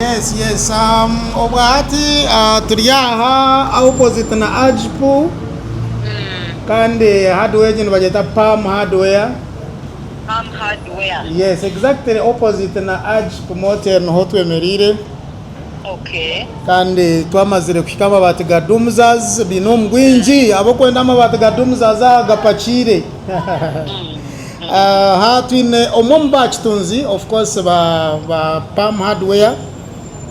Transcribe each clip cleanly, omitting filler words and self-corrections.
Yes. Obwati turi aha opposite na Ajipu kandi hardware gino bageta Palm Hardware. Palm Hardware. Yes, exactly opposite na Ajipu Motel no twemerire. Okay. Kandi twamazire kushika amabati ga Dumzas bino mgwinji abo kwenda amabati ga Dumzas agapachire. Hatwine omomba chitunzi of course ba Palm Hardware.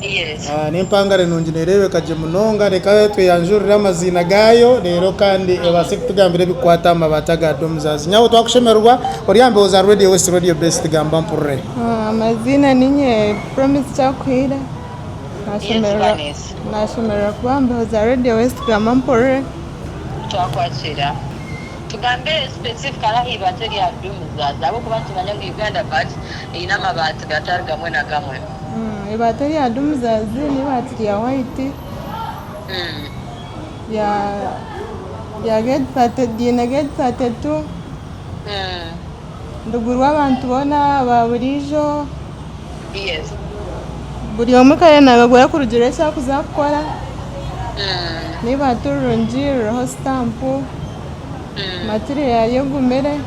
Yes. Nimpangare nonginerewe kaje munonga reka tweyanjurira amazina gayo rero kandi ebase kutugambire bikwata amabata ga Dumzas nyawo twakushemerwa oriambe oza Radio West Radio Best gamba mpurre. Amazina ninye Promise Chakwira. Nashemera kwambe oza Radio West gamba mpurre. Twakwatira. Tugambe specific ala hibateri ya Dumzas abo kubantu banyanga Uganda but ina mabati gatari gamwe na gamwe. Ibateri ya Dumzas ni bateri ya white. Ya get pated dina get pated tu. Nduguru abantu bona baburijo. Yes. Buri omwe kare nabagora kurugire cya kuzakora. Ni baturungi roho stamp. Material yo gumere.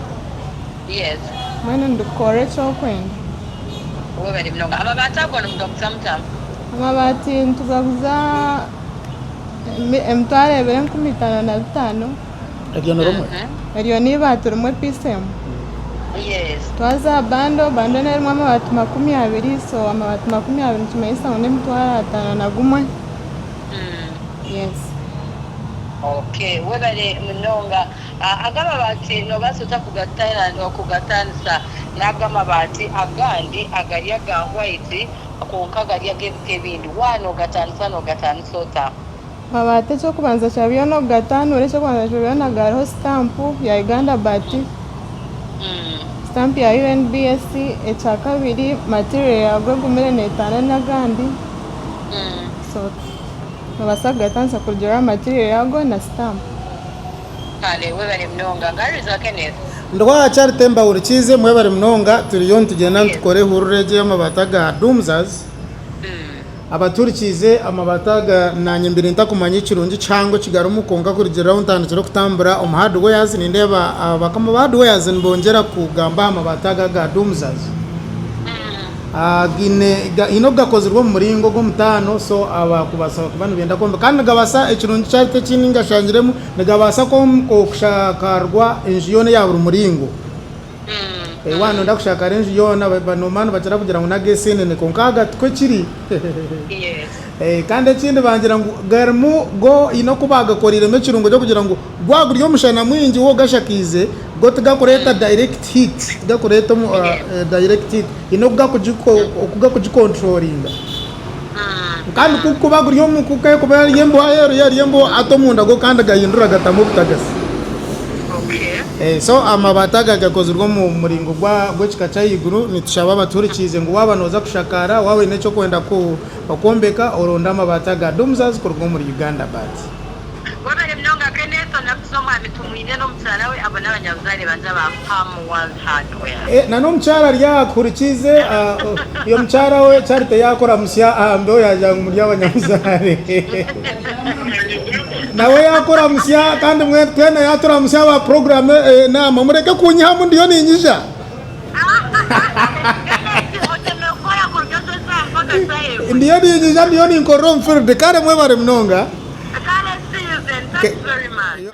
Yes. Mwana ndukore cyo kwenda. Webali mnonga amabati agona mudoktamtam. Amabati ntugaguza emtware 255. Ejo noromwe. Eriyo ni batu rumwe pisem. Yes. Twaza bando nerimo amabati 20 so amabati 20 tumeisa one mtwara 5 na gumwe. Yes. Okay, webali mnonga agamabati no basuta kugatana no kugatansa nagamabati agandi agariya ga white akonka agariya gebindi wano gatansa no gatansota mabati cyo kubanza cyabiyo no gatanu ure cyo kubanza cyabiyo na garo stamp ya Uganda bati stamp ya UNBSC echa kabiri material ya gumere netana nagandi so basaga gatansa kujira material yago na stamp kale webali mnonga ngari za Kenneth ndwa cyari temba urikize mwebare mnonga turiyo tugenda tukore hurureje y'amabata ga Dumzas abaturikize amabata ga nanyembere ntakumanye kirungi cyangwa kigaro mukonga kurigera untandikira kutambura hardwares nindeba abakama hardwares nbongera kugamba amabata ga Dumzas gine ino gakozerwa mu muringo go mutano so abakubasaba kubanu benda kombe kandi gabasa ekirungi cyarte kininga shangiremo nagabasa ko kushakarwa enjiyone ya buri muringo wano ndakushaka renji yona banomano bacara kugira ngo nagesene ne konkaga twe kiri yes kandi kindi bangira ngo garmu go ino kubaga korire me kirungo cyo kugira ngo gwaguriyo mushana mwingi wo gashakize go tugakoreta direct hit tugakoreta direct hit ino kugakujikontrollinga kandi kukubaguriyo mukukaye kuba yembo ayero yembo atomunda go kandi gahindura gatamu butagasi. So amabataga gakozerwa mu muringo gwa kikaca yiguru nitushaba abaturikize ngo wabanoza kushakara wawe neco kwenda ko bakombeka oronda amabataga Dumzas kurwa muri Uganda bati wabale mnonga Kenneth na kusoma mitumwine no mtsala we abana banyabuzale banza ba Palm Hardware na no mchara lya kurikize yo mchara we charite yakora musya ambe yajanga muri abanyabuzale nawe yakora musya kandi mwe twene yatora musya wa program na mumureke kunyamu ndiyo ninyisha ndiyo ninyisha ndiyo ninkoromfirde kare mwe bare mnonga kale see you then thanks very much.